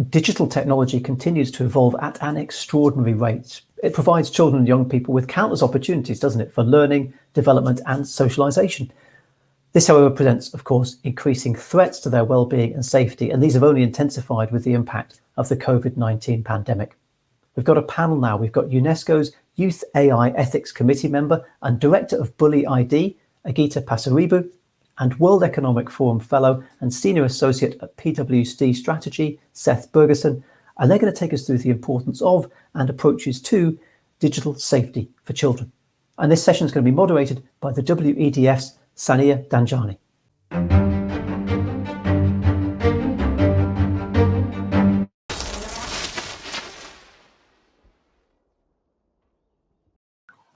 Digital technology continues to evolve at an extraordinary rate. It provides children and young people with countless opportunities, doesn't it, for learning, development and socialisation. This, however, presents, of course, increasing threats to their well-being and safety, and these have only intensified with the impact of the COVID-19 pandemic. We've got a panel now. We've got UNESCO's Youth AI Ethics Committee member and Director of BullyID, Agita Pasaribu, and World Economic Forum Fellow and Senior Associate at PwC Strategy, Seth Bergeson, and they're going to take us through the importance of and approaches to digital safety for children. And this session is going to be moderated by the WEDF's Sania Danjani.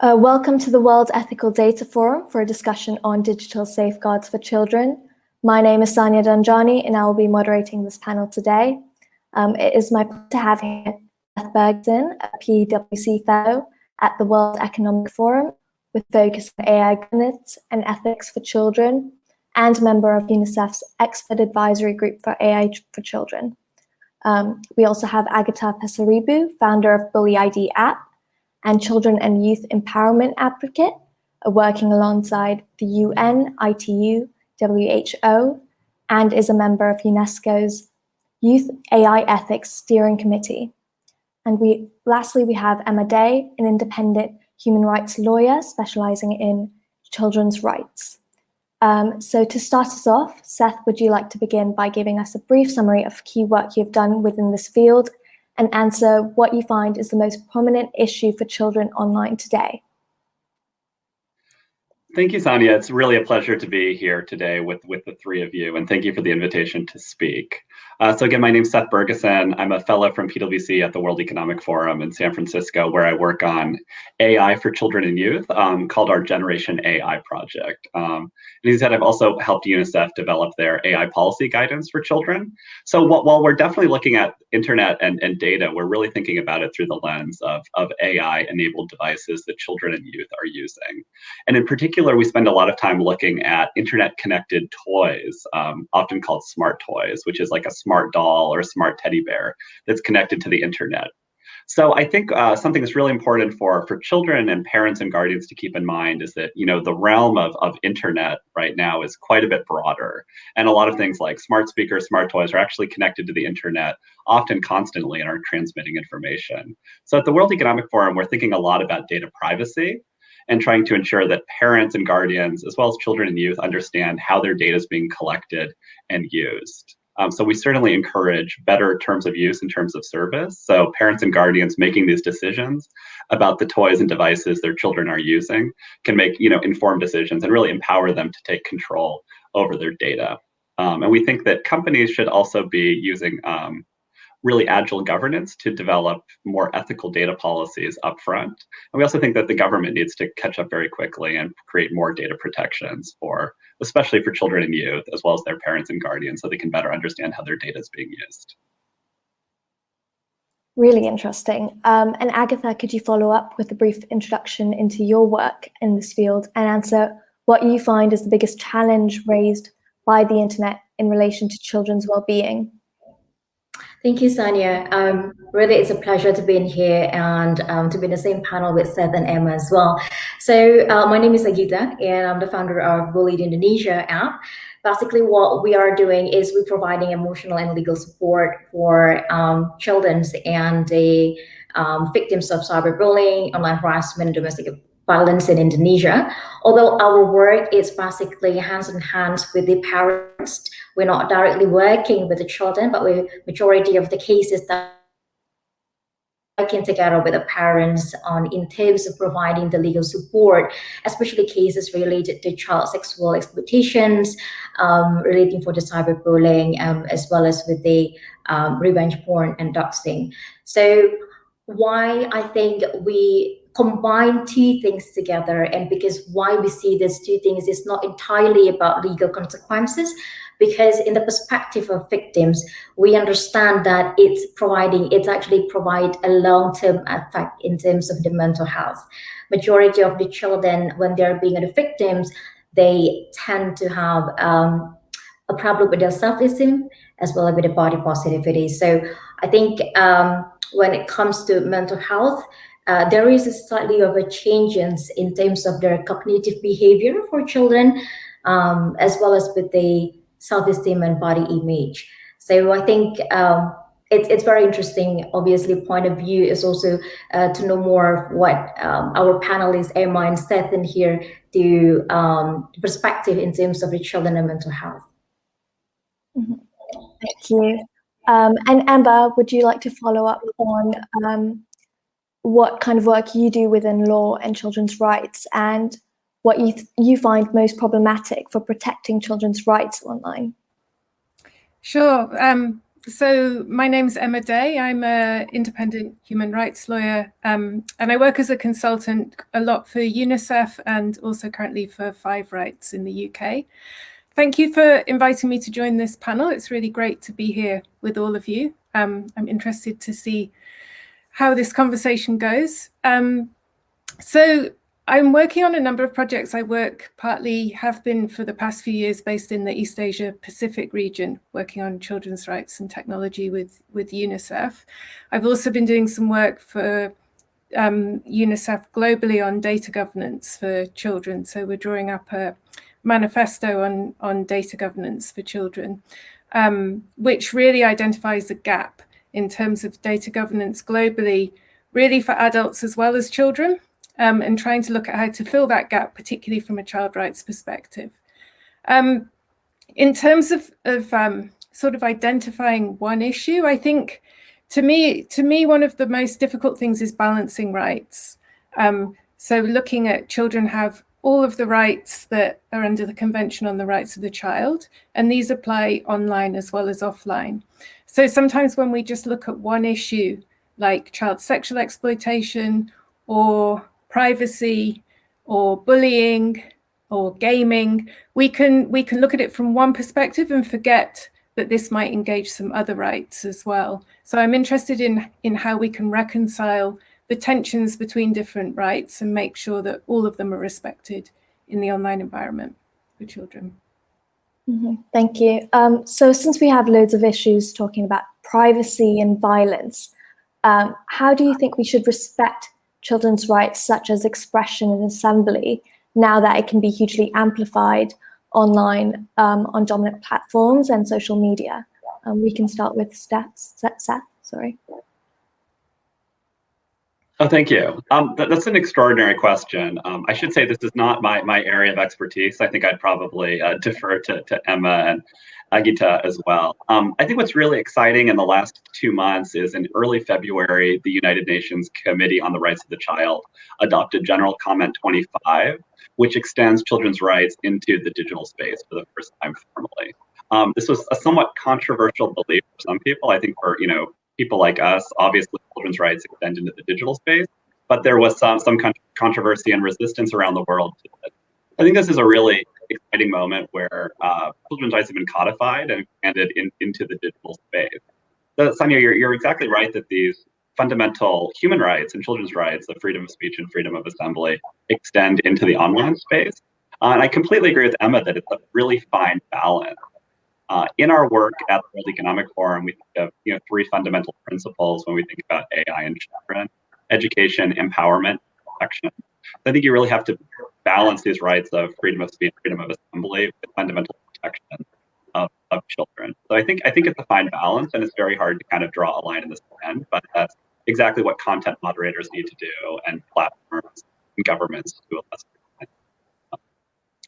Welcome to the World Ethical Data Forum for a discussion on digital safeguards for children. My name is Sania Danjani and I will be moderating this panel today. It is my pleasure to have here Seth Bergeson, a PwC Fellow at the World Economic Forum with focus on AI governance and ethics for children and member of UNICEF's Expert Advisory Group for AI for Children. We also have Agita Pasaribu, founder of BullyID app, and Children and Youth Empowerment Advocate, working alongside the UN, ITU, WHO, and is a member of UNESCO's Youth AI Ethics Steering Committee. And lastly, we have Emma Day, an independent human rights lawyer specializing in children's rights. So to start us off, Seth, would you like to begin by giving us a brief summary of key work you've done within this field and answer what you find is the most prominent issue for children online today? Thank you, Sania. It's really a pleasure to be here today with the three of you, and thank you for the invitation to speak. So again, my name's Seth Bergeson. I'm a fellow from PwC at the World Economic Forum in San Francisco, where I work on AI for children and youth, called our Generation AI project. And as I said, I've also helped UNICEF develop their AI policy guidance for children. So while we're definitely looking at internet and data, we're really thinking about it through the lens of AI-enabled devices that children and youth are using. And in particular, we spend a lot of time looking at internet-connected toys, often called smart toys, which is like a smart doll or a smart teddy bear that's connected to the internet. So I think something that's really important for children and parents and guardians to keep in mind is that, the realm of internet right now is quite a bit broader. And a lot of things like smart speakers, smart toys are actually connected to the internet, often constantly, and are transmitting information. So at the World Economic Forum, we're thinking a lot about data privacy and trying to ensure that parents and guardians, as well as children and youth, understand how their data is being collected and used. So we certainly encourage better terms of use and terms of service. So parents and guardians making these decisions about the toys and devices their children are using can make informed decisions and really empower them to take control over their data. And we think that companies should also be using really agile governance to develop more ethical data policies upfront. And we also think that the government needs to catch up very quickly and create more data protections especially for children and youth, as well as their parents and guardians, so they can better understand how their data is being used. Really interesting. And Agatha, could you follow up with a brief introduction into your work in this field and answer what you find is the biggest challenge raised by the internet in relation to children's well-being? Thank you, Sania. Really, it's a pleasure to be in here and to be in the same panel with Seth and Emma as well. So my name is Agita, and I'm the founder of BullyID Indonesia app. Basically, what we are doing is we're providing emotional and legal support for children and the victims of cyberbullying, online harassment, and domestic violence in Indonesia. Although our work is basically hands in hand with the parents, we're not directly working with the children, but majority of the cases that working together with the parents in terms of providing the legal support, especially cases related to child sexual exploitations, relating for the cyberbullying, as well as with the revenge porn and doxing. So why I think we combine two things together, and because why we see these two things is not entirely about legal consequences, because in the perspective of victims, we understand that it's actually provide a long-term effect in terms of the mental health. Majority of the children, when they're being the victims, they tend to have a problem with their self-esteem as well as with the body positivity. So I think when it comes to mental health, there is a slightly of a change in terms of their cognitive behavior for children, as well as with the self-esteem and body image. So I think it's very interesting. Obviously, point of view is also to know more of what our panelists Emma and Seth in here do perspective in terms of the children and mental health. Mm-hmm. Thank you. And Amber, would you like to follow up on what kind of work you do within law and children's rights, and what you find most problematic for protecting children's rights online? Sure. So my name's Emma Day. I'm an independent human rights lawyer, and I work as a consultant a lot for UNICEF and also currently for Five Rights in the UK. Thank you for inviting me to join this panel. It's really great to be here with all of you. I'm interested to see how this conversation goes. So I'm working on a number of projects. I have been for the past few years based in the East Asia Pacific region, working on children's rights and technology with UNICEF. I've also been doing some work for UNICEF globally on data governance for children. So we're drawing up a manifesto on data governance for children, which really identifies a gap in terms of data governance globally, really for adults as well as children, and trying to look at how to fill that gap, particularly from a child rights perspective. In terms of sort of identifying one issue, I think to me, one of the most difficult things is balancing rights. So looking at children have all of the rights that are under the Convention on the Rights of the Child, and these apply online as well as offline. So sometimes when we just look at one issue, like child sexual exploitation or privacy or bullying or gaming, we can look at it from one perspective and forget that this might engage some other rights as well. So I'm interested in how we can reconcile the tensions between different rights and make sure that all of them are respected in the online environment for children. Mm-hmm. Thank you. So since we have loads of issues talking about privacy and violence, how do you think we should respect children's rights such as expression and assembly now that it can be hugely amplified online on dominant platforms and social media? We can start with Seth, sorry. Oh, thank you. That's an extraordinary question. I should say this is not my area of expertise. I think I'd probably defer to Emma and Agita as well. I think what's really exciting in the last 2 months is in early February, the United Nations Committee on the Rights of the Child adopted General Comment 25, which extends children's rights into the digital space for the first time formally. This was a somewhat controversial belief for some people. I think for people like us, obviously children's rights extend into the digital space, but there was some controversy and resistance around the world to it. I think this is a really exciting moment where children's rights have been codified and expanded into the digital space. So, Sonia, you're exactly right that these fundamental human rights and children's rights of freedom of speech and freedom of assembly extend into the online space. And I completely agree with Emma that it's a really fine balance. In our work at the World Economic Forum, we think of 3 fundamental principles when we think about AI and children: education, empowerment, protection. I think you really have to balance these rights of freedom of speech, freedom of assembly with fundamental protection of children. So I think it's a fine balance, and it's very hard to kind of draw a line in the sand, but that's exactly what content moderators need to do and platforms and governments to a lesser extent.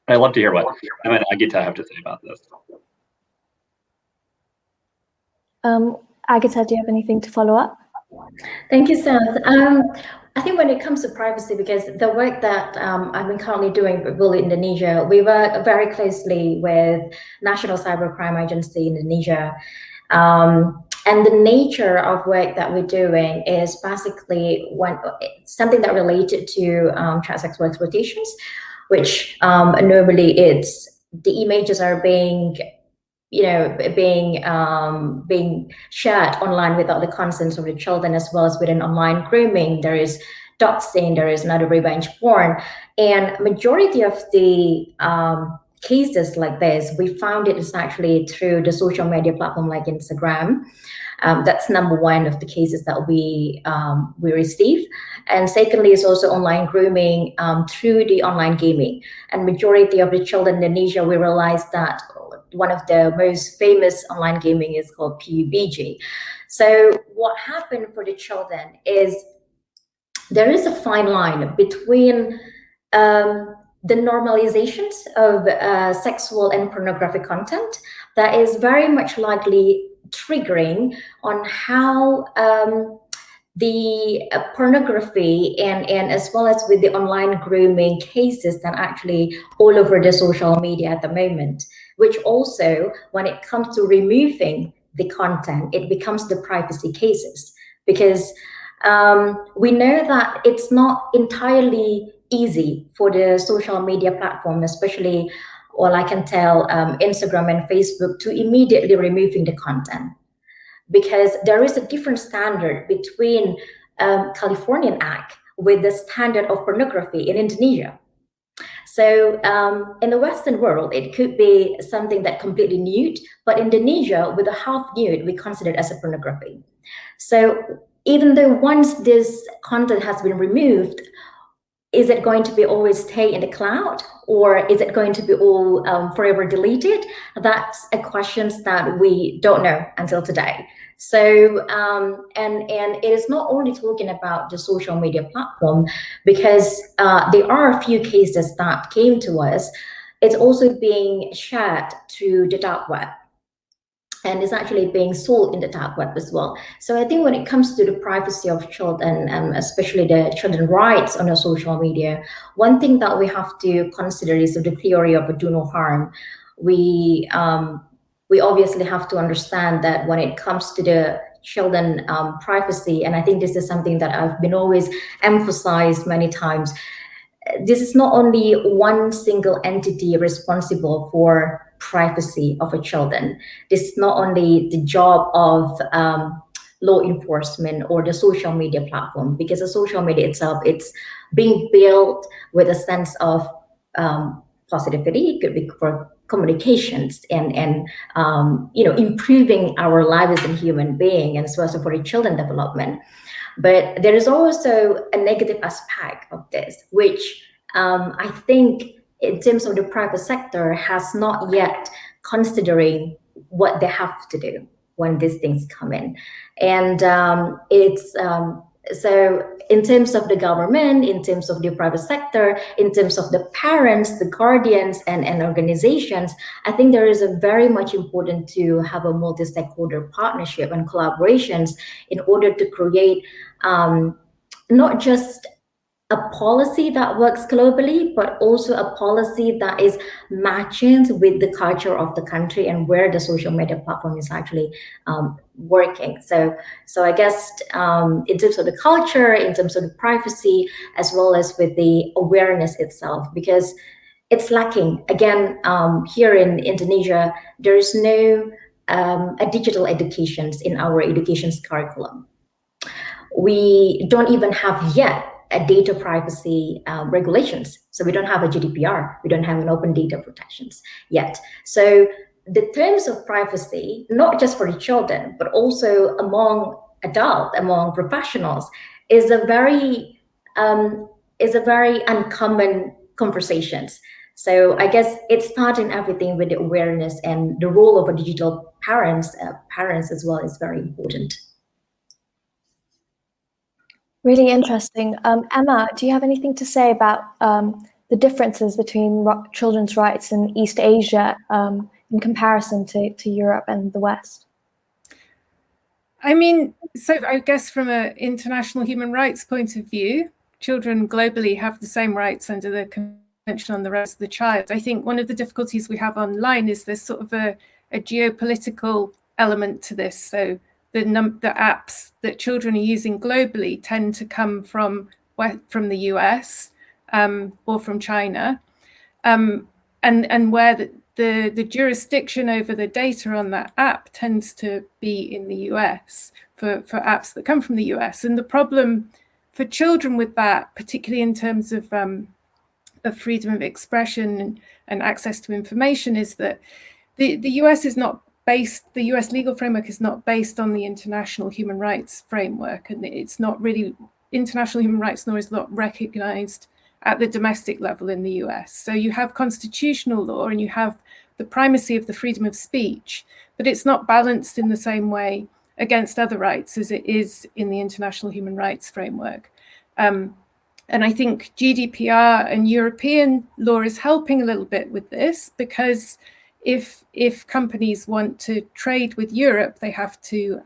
I'd love to hear what Emma and Agita have to say about this. Agita, do you have anything to follow up? Thank you, Seth. I think when it comes to privacy, because the work that I've been currently doing with BullyID Indonesia, we work very closely with National Cybercrime Agency in Indonesia. And the nature of work that we're doing is basically something that related to child sexual exploitations, which normally the images are being shared online without the consent of the children, as well as within online grooming. There is doxing, there is another revenge porn, and majority of the cases like this, we found it is actually through the social media platform like Instagram. That's number one of the cases that we receive. And secondly is also online grooming through the online gaming. And majority of the children in Indonesia, we realized that one of the most famous online gaming is called PUBG. So what happened for the children is there is a fine line between the normalizations of sexual and pornographic content that is very much likely triggering on how the pornography and as well as with the online grooming cases that actually all over the social media at the moment, which also when it comes to removing the content, it becomes the privacy cases, because we know that it's not entirely easy for the social media platform, especially, well, I can tell Instagram and Facebook, to immediately removing the content, because there is a different standard between Californian Act with the standard of pornography in Indonesia. So in the Western world, it could be something that completely nude, but Indonesia with a half nude, we consider it as a pornography. So even though once this content has been removed, is it going to be always stay in the cloud, or is it going to be all forever deleted? That's a question that we don't know until today. So, and it is not only talking about the social media platform, because there are a few cases that came to us. It's also being shared through the dark web, and is actually being sold in the dark web as well. So I think when it comes to the privacy of children, especially the children's rights on the social media, one thing that we have to consider is the theory of do no harm. We obviously have to understand that when it comes to the children privacy, and I think this is something that I've been always emphasized many times, this is not only one single entity responsible for privacy of a children. This is not only the job of law enforcement or the social media platform, because the social media itself, it's being built with a sense of positivity. It could be for communications and improving our lives as a human being, and as well as for the children development. But there is also a negative aspect of this, which I think in terms of the private sector has not yet considering what they have to do when these things come in. And so in terms of the government, in terms of the private sector, in terms of the parents, the guardians, and organizations, I think there is a very much important to have a multi-stakeholder partnership and collaborations in order to create not just a policy that works globally, but also a policy that is matching with the culture of the country and where the social media platform is actually working. So I guess in terms of the culture, in terms of the privacy, as well as with the awareness itself, because it's lacking. Again, here in Indonesia, there is no a digital education in our education curriculum. We don't even have yet a data privacy regulations. So we don't have a GDPR. We don't have an open data protections yet. So the terms of privacy, not just for the children, but also among adults, among professionals, is a very uncommon conversations. So I guess it's starting everything with the awareness, and the role of a digital parents as well is very important. Really interesting. Emma, do you have anything to say about the differences between children's rights in East Asia in comparison to Europe and the West? I mean, so I guess from an international human rights point of view, children globally have the same rights under the Convention on the Rights of the Child. I think one of the difficulties we have online is there's sort of a geopolitical element to this. So the apps that children are using globally tend to come from the US or from China, and where the jurisdiction over the data on that app tends to be in the US for apps that come from the US. And the problem for children with that, particularly in terms of freedom of expression and access to information, is that the US is not the US legal framework is not based on the international human rights framework, and it's not really international human rights, nor is not recognized at the domestic level in the US. So you have constitutional law and you have the primacy of the freedom of speech, but it's not balanced in the same way against other rights as it is in the international human rights framework. And I think GDPR and European law is helping a little bit with this, because if companies want to trade with Europe, they have to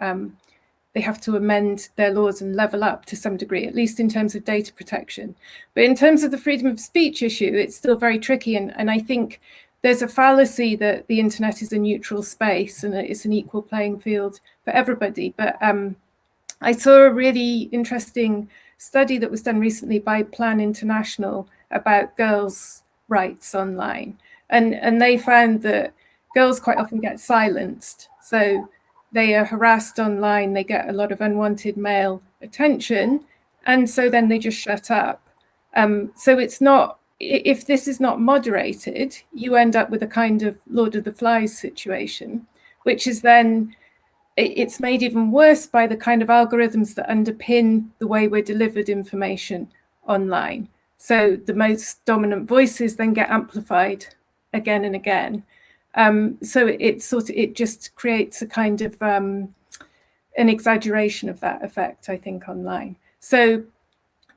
amend their laws and level up to some degree, at least in terms of data protection. But in terms of the freedom of speech issue, it's still very tricky. And I think there's a fallacy that the internet is a neutral space and that it's an equal playing field for everybody. But I saw a really interesting study that was done recently by Plan International about girls' rights online. And they found that girls quite often get silenced. So they are harassed online, they get a lot of unwanted male attention, and so then they just shut up. So it's not, if this is not moderated, you end up with a kind of Lord of the Flies situation, which is then, it's made even worse by the kind of algorithms that underpin the way we're delivered information online. So the most dominant voices then get amplified again and again. So it just creates a kind of an exaggeration of that effect, I think, online. So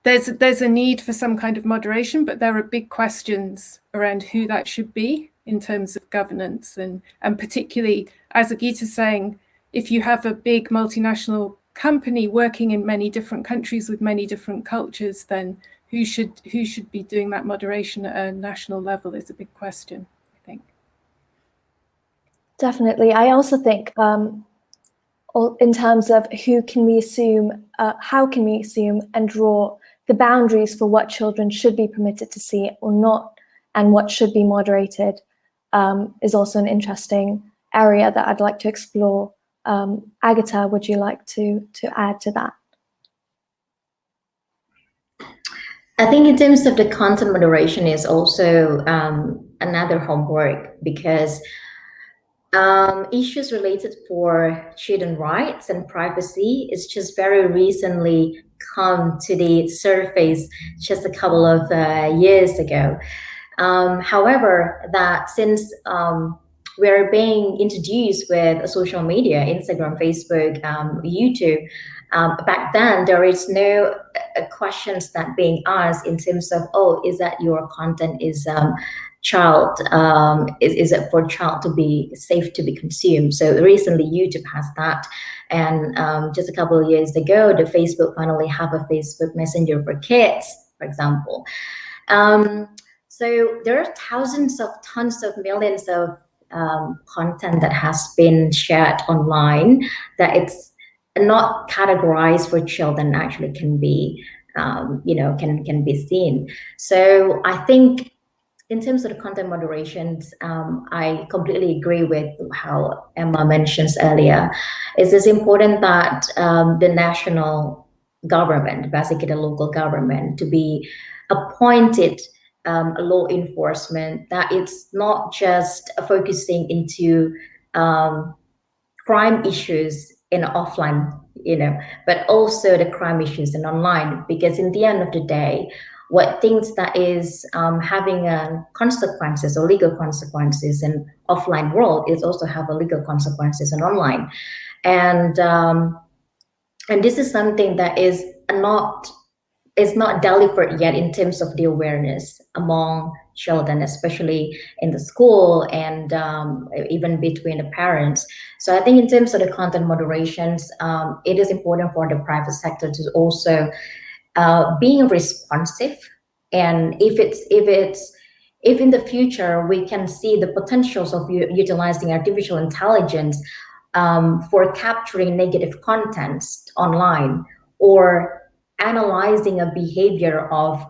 there's a need for some kind of moderation, but there are big questions around who that should be in terms of governance, and particularly, as Agita's saying, if you have a big multinational company working in many different countries with many different cultures, then who should be doing that moderation at a national level is a big question, I think. Definitely. I also think in terms of who can we assume, how can we assume and draw the boundaries for what children should be permitted to see or not, and what should be moderated, is also an interesting area that I'd like to explore. Agita, would you like to add to that? I think in terms of the content moderation is also another homework, because issues related for children's rights and privacy is just very recently come to the surface just a couple of years ago. However, that since we're being introduced with social media, Instagram, Facebook, YouTube, back then there is no questions that being asked in terms of, oh, is that your content is child, is it for child to be safe to be consumed? So recently YouTube has that, and just a couple of years ago, the Facebook finally have a Facebook Messenger for kids, for example. So there are tons of millions of content that has been shared online that it's not categorized for children, actually can be, can be seen. So I think in terms of the content moderations, I completely agree with how Emma mentions earlier. It is important that the national government, basically the local government, to be appointed law enforcement, that it's not just focusing into crime issues in offline, but also the crime issues in online, because in the end of the day, what things that is having consequences or legal consequences in offline world is also have a legal consequences in online, and this is something that is not delivered yet in terms of the awareness among children, especially in the school and even between the parents. So I think in terms of the content moderations, it is important for the private sector to also being responsive. And if in the future we can see the potentials of utilizing artificial intelligence for capturing negative contents online, or analyzing a behavior of,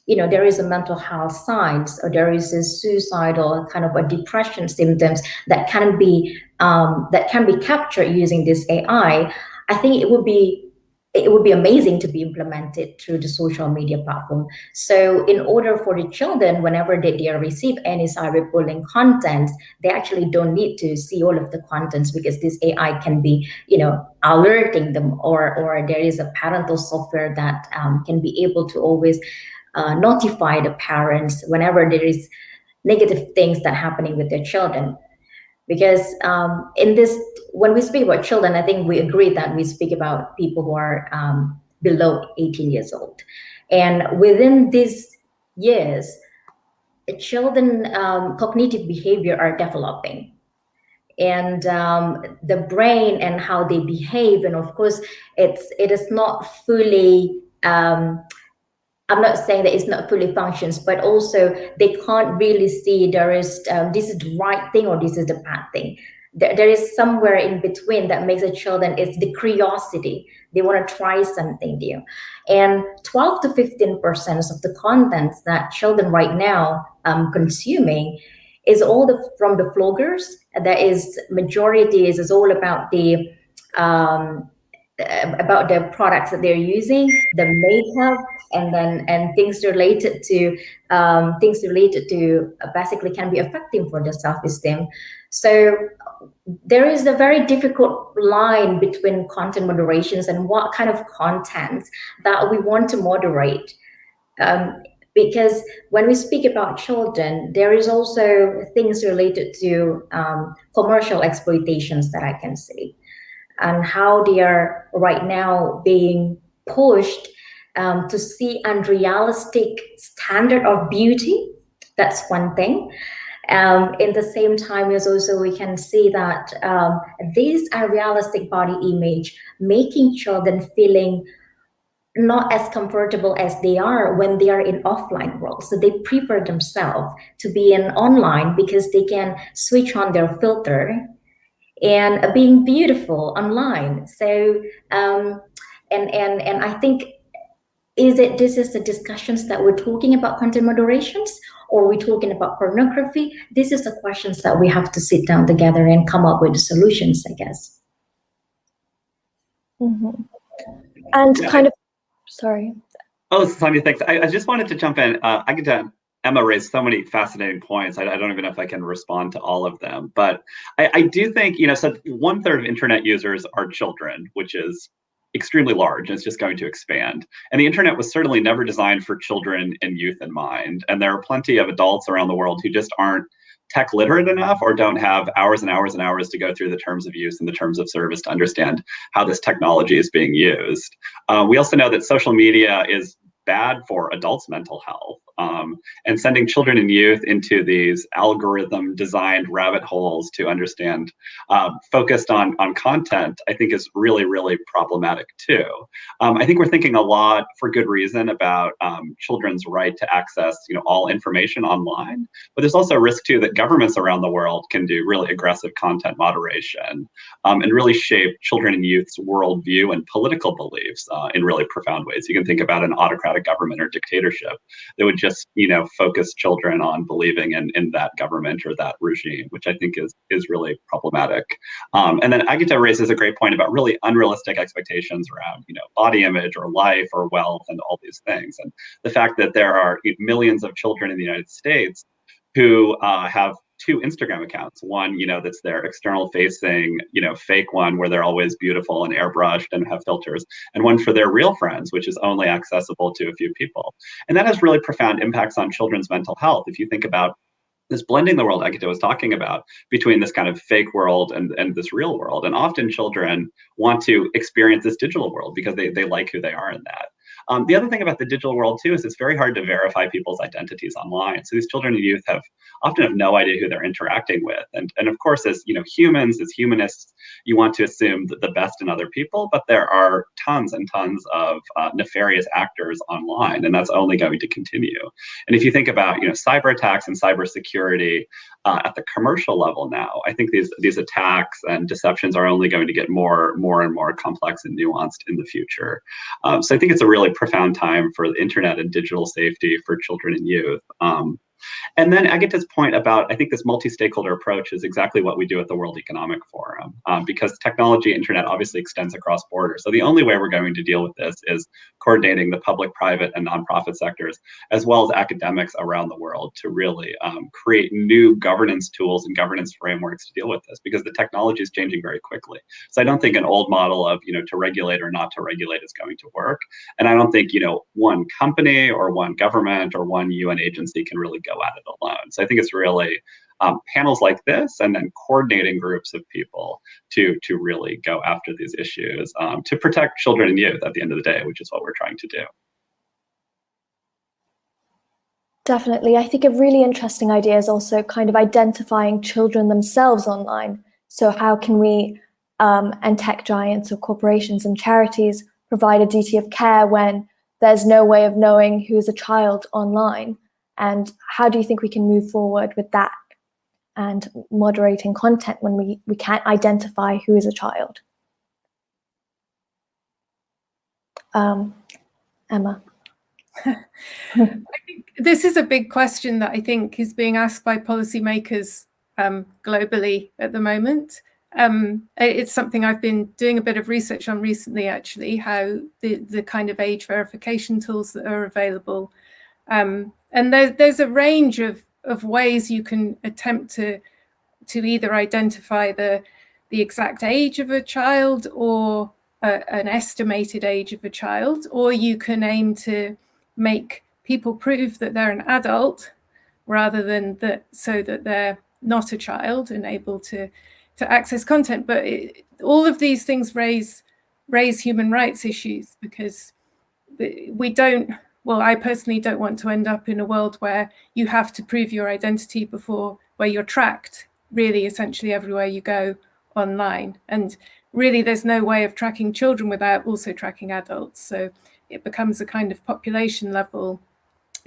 there is a mental health signs, or there is a suicidal kind of a depression symptoms that can be captured using this AI, I think it it would be amazing to be implemented through the social media platform. So in order for the children, whenever they receive any cyberbullying content, they actually don't need to see all of the contents, because this AI can be, alerting them, or there is a parental software that can be able to always notify the parents whenever there is negative things that happening with their children. Because when we speak about children, I think we agree that we speak about people who are below 18 years old. And within these years, children cognitive behavior are developing. And the brain and how they behave, and of course, it is not fully, I'm not saying that it's not fully functions, but also they can't really see there is this is the right thing or this is the bad thing. There is somewhere in between that makes the children, it's the curiosity. They want to try something new. And 12 to 15% of the contents that children right now consuming is all from the vloggers. That is, majority is all about the products that they're using, the makeup, and things related to basically can be affecting for the self-esteem. So there is a very difficult line between content moderations and what kind of content that we want to moderate. Because when we speak about children, there is also things related to commercial exploitations that I can see, and how they are right now being pushed to see unrealistic standard of beauty. That's one thing. In the same time, is also we can see that this unrealistic body image making children feeling not as comfortable as they are when they are in offline world. So they prefer themselves to be in online because they can switch on their filter and being beautiful online. So and I think, this is the discussions that we're talking about content moderations, or we're talking about pornography? This is the questions that we have to sit down together and come up with the solutions, I guess. Mm-hmm. And kind of, sorry. Oh, Sonia, thanks. I just wanted to jump in. Agita, Emma raised so many fascinating points. I don't even know if I can respond to all of them, but I do think, so 1/3 of internet users are children, which is extremely large, and it's just going to expand. And the internet was certainly never designed for children and youth in mind. And there are plenty of adults around the world who just aren't tech literate enough, or don't have hours and hours and hours to go through the terms of use and the terms of service to understand how this technology is being used. We also know that social media is bad for adults' mental health. And sending children and youth into these algorithm designed rabbit holes to understand, focused on content, I think is really, really problematic too. I think we're thinking a lot, for good reason, about children's right to access all information online, but there's also a risk too that governments around the world can do really aggressive content moderation and really shape children and youth's worldview and political beliefs in really profound ways. You can think about an autocratic government or dictatorship that would just focus children on believing in that government or that regime, which I think is really problematic. And then Agita raises a great point about really unrealistic expectations around body image or life or wealth and all these things. And the fact that there are millions of children in the United States who have 2 Instagram accounts. One, that's their external facing, fake one where they're always beautiful and airbrushed and have filters, and one for their real friends, which is only accessible to a few people. And that has really profound impacts on children's mental health. If you think about this blending the world Agita was talking about between this kind of fake world and this real world. And often children want to experience this digital world because they like who they are in that. The other thing about the digital world too is it's very hard to verify people's identities online. So these children and youth often have no idea who they're interacting with. And of course, as humans, as humanists, you want to assume the best in other people, but there are tons and tons of nefarious actors online, and that's only going to continue. And if you think about cyber attacks and cybersecurity at the commercial level now, I think these attacks and deceptions are only going to get more and more complex and nuanced in the future. So I think it's a really profound time for the internet and digital safety for children and youth. And then Agita's point about, I think this multi-stakeholder approach is exactly what we do at the World Economic Forum, because technology, internet obviously extends across borders. So the only way we're going to deal with this is coordinating the public, private, and nonprofit sectors, as well as academics around the world, to really create new governance tools and governance frameworks to deal with this, because the technology is changing very quickly. So I don't think an old model of, to regulate or not to regulate is going to work. And I don't think, one company or one government or one UN agency can really go at it alone. So I think it's really panels like this, and then coordinating groups of people to really go after these issues, to protect children and youth at the end of the day, which is what we're trying to do. Definitely. I think a really interesting idea is also kind of identifying children themselves online. So how can we, and tech giants or corporations and charities, provide a duty of care when there's no way of knowing who is a child online? And how do you think we can move forward with that and moderating content when we can't identify who is a child? Emma. I think this is a big question that I think is being asked by policymakers globally at the moment. It's something I've been doing a bit of research on recently, actually, how the kind of age verification tools that are available. And there's a range of ways you can attempt to either identify the exact age of a child or an estimated age of a child, or you can aim to make people prove that they're an adult rather than so that they're not a child and able to access content. But all of these things raise human rights issues, because I personally don't want to end up in a world where you have to prove your identity where you're tracked really essentially everywhere you go online. And really there's no way of tracking children without also tracking adults. So it becomes a kind of population level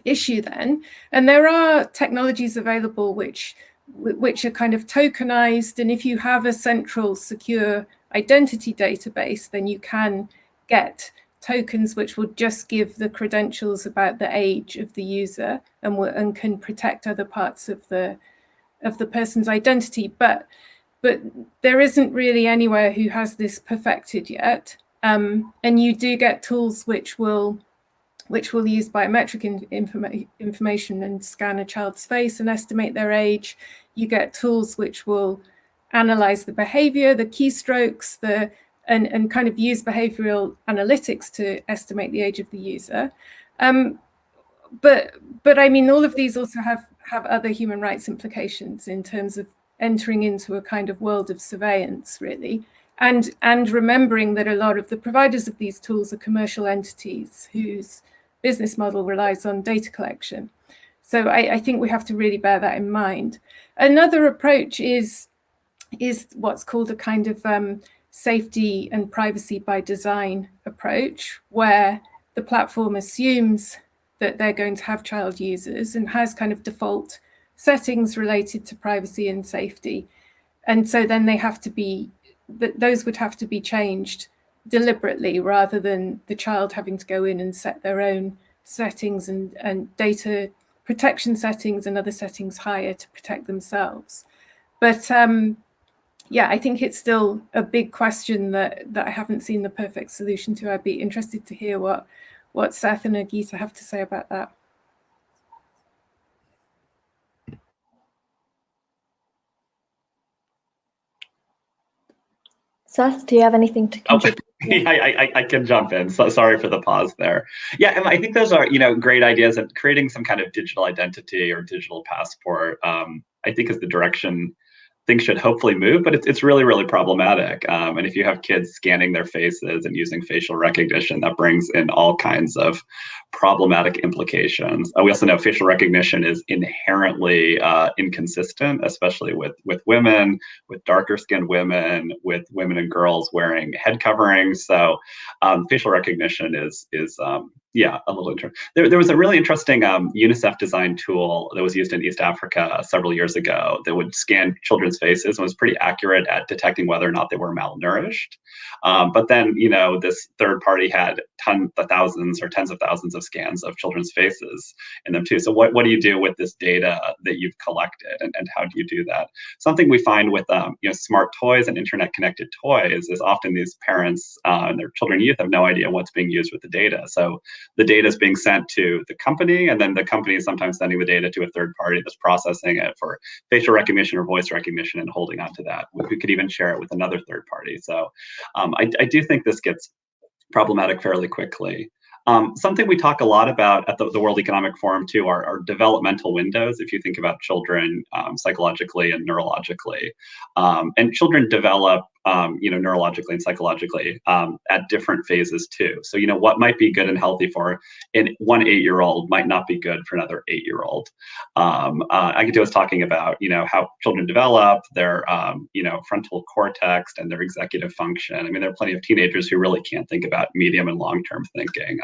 issue then. And there are technologies available which are kind of tokenized. And if you have a central secure identity database, then you can get tokens which will just give the credentials about the age of the user and can protect other parts of the person's identity. But there isn't really anywhere who has this perfected yet. And you do get tools which will use biometric information and scan a child's face and estimate their age. You get tools which will analyze the behavior, the keystrokes, and kind of use behavioral analytics to estimate the age of the user. But I mean, all of these also have other human rights implications in terms of entering into a kind of world of surveillance, really. And remembering that a lot of the providers of these tools are commercial entities whose business model relies on data collection. So I think we have to really bear that in mind. Another approach is what's called a kind of safety and privacy by design approach, where the platform assumes that they're going to have child users and has kind of default settings related to privacy and safety. And so then those would have to be changed deliberately, rather than the child having to go in and set their own settings and data protection settings and other settings higher to protect themselves. But yeah, I think it's still a big question that I haven't seen the perfect solution to. I'd be interested to hear what Seth and Agita have to say about that. Seth, do you have anything to contribute? I can jump in. So sorry for the pause there. Yeah, and I think those are great ideas, and creating some kind of digital identity or digital passport, I think, is the direction things should hopefully move, but it's really, really problematic. And if you have kids scanning their faces and using facial recognition, that brings in all kinds of problematic implications. We also know facial recognition is inherently inconsistent, especially with women, with darker skinned women, with women and girls wearing head coverings. So facial recognition is Yeah, a little intro. There was a really interesting UNICEF designed tool that was used in East Africa several years ago that would scan children's faces and was pretty accurate at detecting whether or not they were malnourished. But then, this third party had thousands or tens of thousands of scans of children's faces in them too. So what do you do with this data that you've collected, and how do you do that? Something we find with smart toys and internet connected toys is often these parents and their children and youth have no idea what's being used with the data. So the data is being sent to the company, and then the company is sometimes sending the data to a third party that's processing it for facial recognition or voice recognition and holding on to that. We could even share it with another third party. So I do think this gets problematic fairly quickly. Something we talk a lot about at the World Economic Forum too are developmental windows, if you think about children psychologically and neurologically. And children develop neurologically and psychologically at different phases too. So, what might be good and healthy for one 8-year-old might not be good for another 8-year-old. Agita was talking about, how children develop their, frontal cortex and their executive function. I mean, there are plenty of teenagers who really can't think about medium and long-term thinking.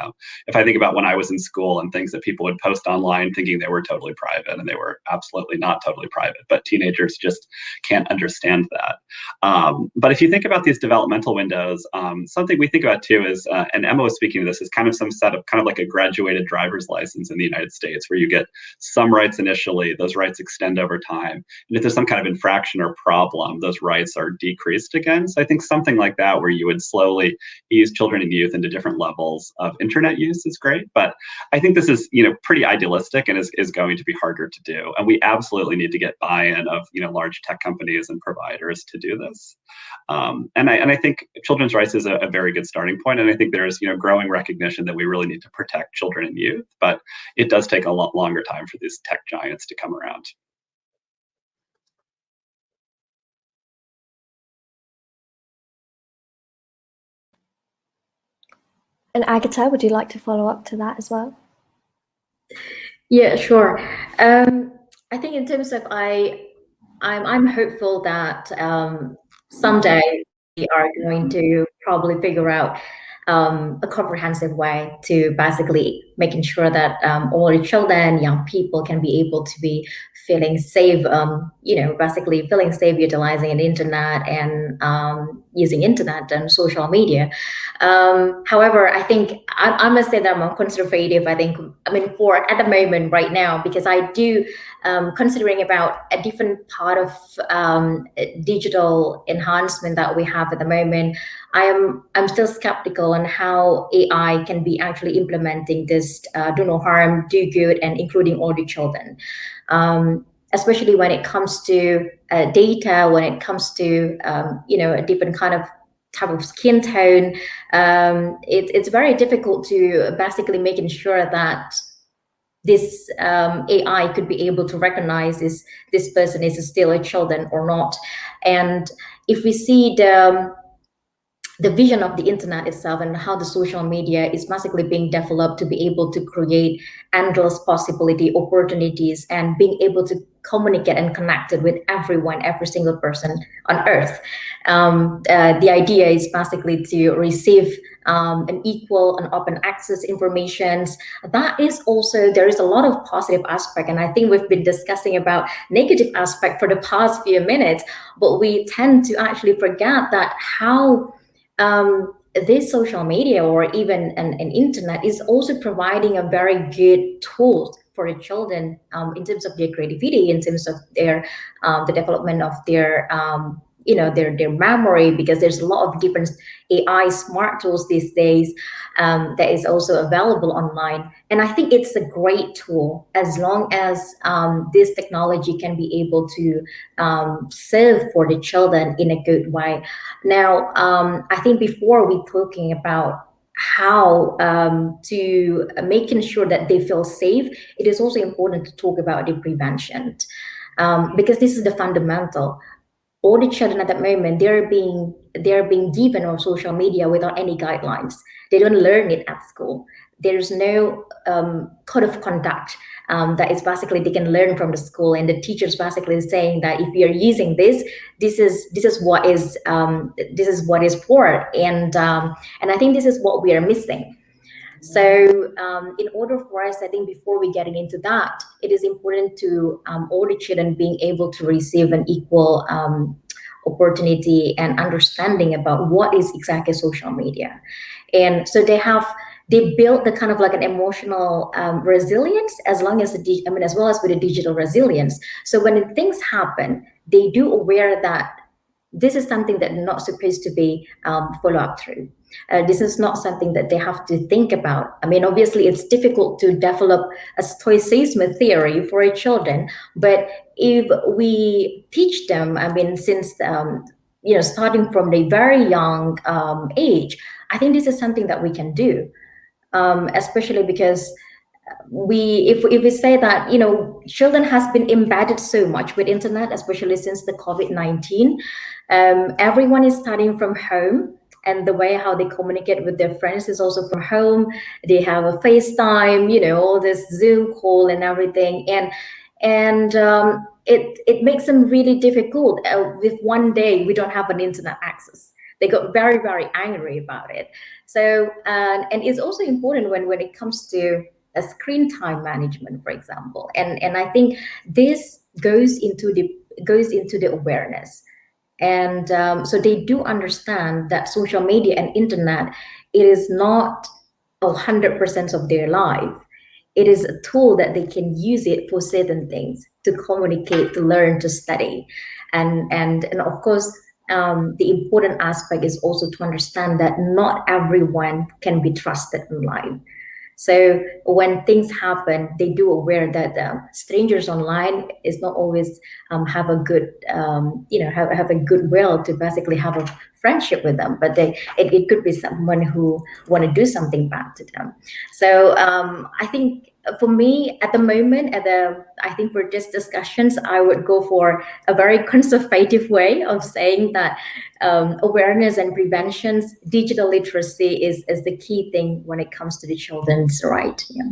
If I think about when I was in school and things that people would post online thinking they were totally private, and they were absolutely not totally private, but teenagers just can't understand that. But if you think about these developmental windows, something we think about too is, and Emma was speaking to this, is kind of some set of kind of like a graduated driver's license in the United States, where you get some rights initially, those rights extend over time. And if there's some kind of infraction or problem, those rights are decreased again. So I think something like that, where you would slowly ease children and youth into different levels of internet use is great. But I think this is, pretty idealistic and is going to be harder to do. And we absolutely need to get buy-in of, large tech companies and providers to do this. And I think children's rights is a very good starting point. And I think there's, growing recognition that we really need to protect children and youth, but it does take a lot longer time for these tech giants to come around. And Agita, would you like to follow up to that as well? Yeah, sure. I think in terms of I'm hopeful that someday we are going to probably figure out a comprehensive way to basically making sure that all the children, young people can be able to be feeling safe, basically feeling safe utilizing the internet and using internet and social media. However, I think I must say that I'm conservative. For at the moment right now, because I do considering about a different part of digital enhancement that we have at the moment. I'm still skeptical on how AI can be actually implementing this do no harm, do good, and including all the children. Especially when it comes to data, when it comes to a different type of skin tone, it's very difficult to basically making sure that this AI could be able to recognize this person is still a child or not. And if we see the vision of the internet itself and how the social media is basically being developed to be able to create endless possibility, opportunities, and being able to communicate and connect it with everyone, every single person on earth. The idea is basically to receive an equal and open access information. That is also, there is a lot of positive aspect, and I think we've been discussing about negative aspect for the past few minutes, but we tend to actually forget that how this social media or even an internet is also providing a very good tool for the children in terms of their creativity, in terms of their the development of their their memory, because there's a lot of different AI smart tools these days that is also available online. And I think it's a great tool as long as this technology can be able to serve for the children in a good way. Now, I think before we're talking about how to making sure that they feel safe, it is also important to talk about the prevention, because this is the fundamental. All the children at that moment, they're being given on social media without any guidelines. They don't learn it at school. There's no code of conduct that is basically they can learn from the school, and the teachers basically saying that if you're using this is what is for, and I think this is what we are missing. So in order for us, I think before we getting into that, it is important to all the children being able to receive an equal opportunity and understanding about what is exactly social media. And so they build the kind of like an emotional resilience as well as with the digital resilience. So when things happen, they do aware that this is something that they're not supposed to be follow up through. This is not something that they have to think about. I mean, obviously, it's difficult to develop a stoicism theory for our children, but if we teach them, I mean, since starting from the very young age, I think this is something that we can do, especially because if we say that children has been embedded so much with internet, especially since the COVID-19. Everyone is studying from home, and the way how they communicate with their friends is also from home. They have a FaceTime, all this Zoom call and everything, and it makes them really difficult. With one day we don't have an internet access, they got very, very angry about it. So and it's also important when it comes to a screen time management, for example, and I think this goes into the awareness. And so they do understand that social media and internet, it is not 100% of their life. It is a tool that they can use it for certain things, to communicate, to learn, to study. And of course, the important aspect is also to understand that not everyone can be trusted online. So when things happen, they do aware that strangers online is not always have a good, have a goodwill to basically have a friendship with them, but it could be someone who want to do something bad to them. So I think for me at the moment, I think for this discussions, I would go for a very conservative way of saying that awareness and preventions, digital literacy is the key thing when it comes to the children's right. Yeah.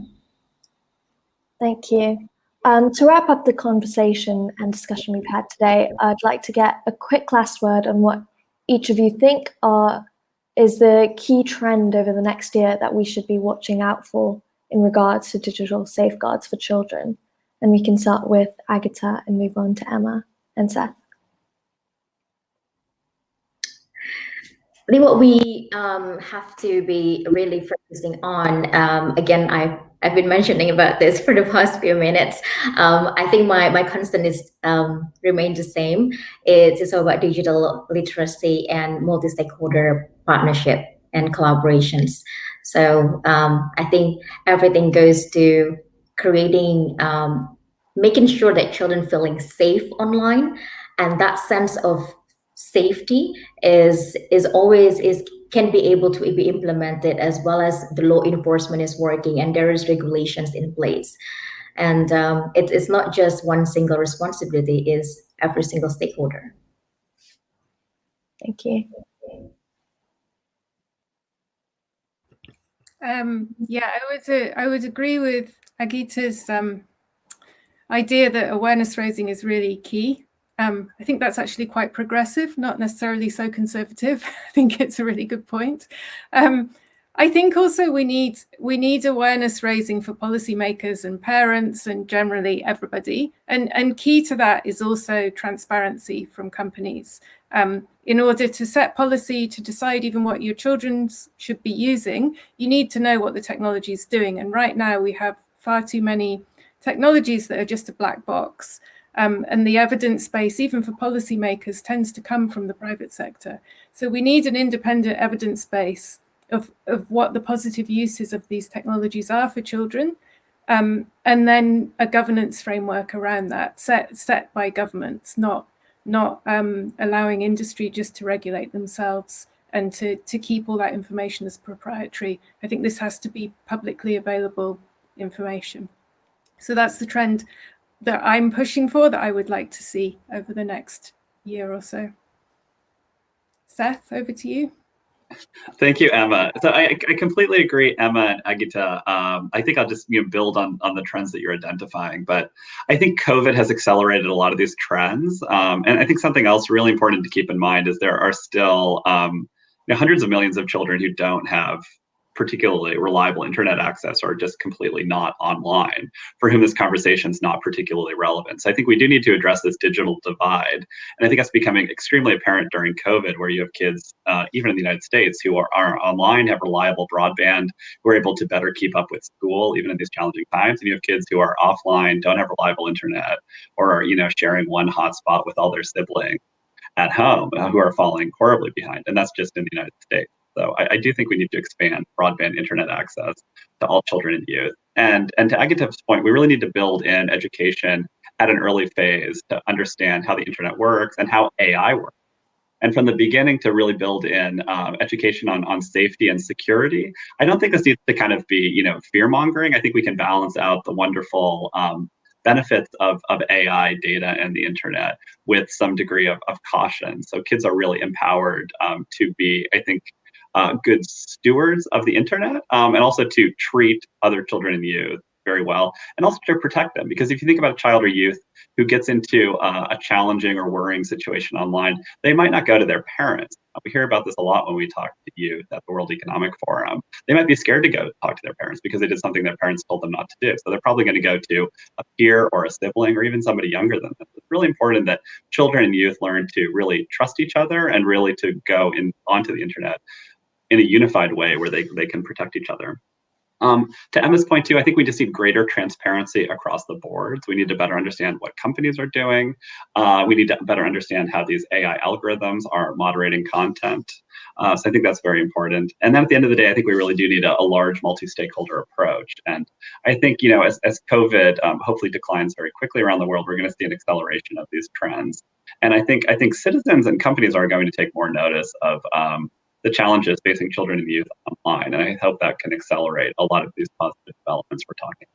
Thank you. To wrap up the conversation and discussion we've had today, I'd like to get a quick last word on what each of you think is the key trend over the next year that we should be watching out for in regards to digital safeguards for children. And we can start with Agita and move on to Emma and Seth. I think what we have to be really focusing on, again, I've been mentioning about this for the past few minutes. I think my constant is remain the same. It's all about digital literacy and multi-stakeholder partnership and collaborations. So I think everything goes to creating, making sure that children feeling safe online, and that sense of safety can be able to be implemented, as well as the law enforcement is working and there is regulations in place. And it's not just one single responsibility, is every single stakeholder. Thank you. Yeah, I would agree with Agita's idea that awareness raising is really key. I think that's actually quite progressive, not necessarily so conservative. I think it's a really good point. I think also we need awareness raising for policymakers and parents and generally everybody. And key to that is also transparency from companies. In order to set policy, to decide even what your children should be using, you need to know what the technology is doing. And right now we have far too many technologies that are just a black box. And the evidence base, even for policymakers, tends to come from the private sector. So we need an independent evidence base of what the positive uses of these technologies are for children, and then a governance framework around that, set by governments, not allowing industry just to regulate themselves and to keep all that information as proprietary. I think this has to be publicly available information. So that's the trend that I'm pushing for, that I would like to see over the next year or so. Seth, over to you. Thank you, Emma. So I completely agree, Emma and Agita. I think I'll just build on the trends that you're identifying. But I think COVID has accelerated a lot of these trends. And I think something else really important to keep in mind is there are still hundreds of millions of children who don't have particularly reliable internet access or just completely not online, for whom this conversation is not particularly relevant. So I think we do need to address this digital divide. And I think that's becoming extremely apparent during COVID, where you have kids, even in the United States, who are online, have reliable broadband, who are able to better keep up with school, even in these challenging times. And you have kids who are offline, don't have reliable internet, or are, sharing one hotspot with all their siblings at home, who are falling horribly behind. And that's just in the United States. So I do think we need to expand broadband internet access to all children and youth. And to Agita's point, we really need to build in education at an early phase to understand how the internet works and how AI works. And from the beginning to really build in education on safety and security. I don't think this needs to kind of be, fear mongering. I think we can balance out the wonderful benefits of AI data and the internet with some degree of caution. So kids are really empowered to be, I think, good stewards of the internet, and also to treat other children and youth very well, and also to protect them. Because if you think about a child or youth who gets into a challenging or worrying situation online, they might not go to their parents. We hear about this a lot when we talk to youth at the World Economic Forum. They might be scared to go talk to their parents because they did something their parents told them not to do. So they're probably going to go to a peer or a sibling or even somebody younger than them. It's really important that children and youth learn to really trust each other and really to go onto the internet in a unified way where they can protect each other. To Emma's point too, I think we just need greater transparency across the board. So we need to better understand what companies are doing. We need to better understand how these AI algorithms are moderating content. So I think that's very important. And then at the end of the day, I think we really do need a large multi-stakeholder approach. And I think, as COVID hopefully declines very quickly around the world, we're going to see an acceleration of these trends. And I think citizens and companies are going to take more notice of the challenges facing children and youth online. And I hope that can accelerate a lot of these positive developments we're talking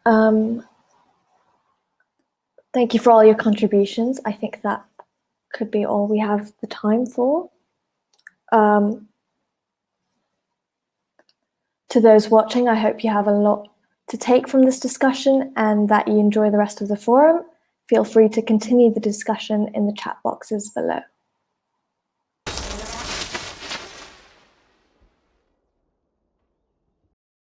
about. Thank you for all your contributions. I think that could be all we have the time for. To those watching, I hope you have a lot to take from this discussion and that you enjoy the rest of the forum. Feel free to continue the discussion in the chat boxes below.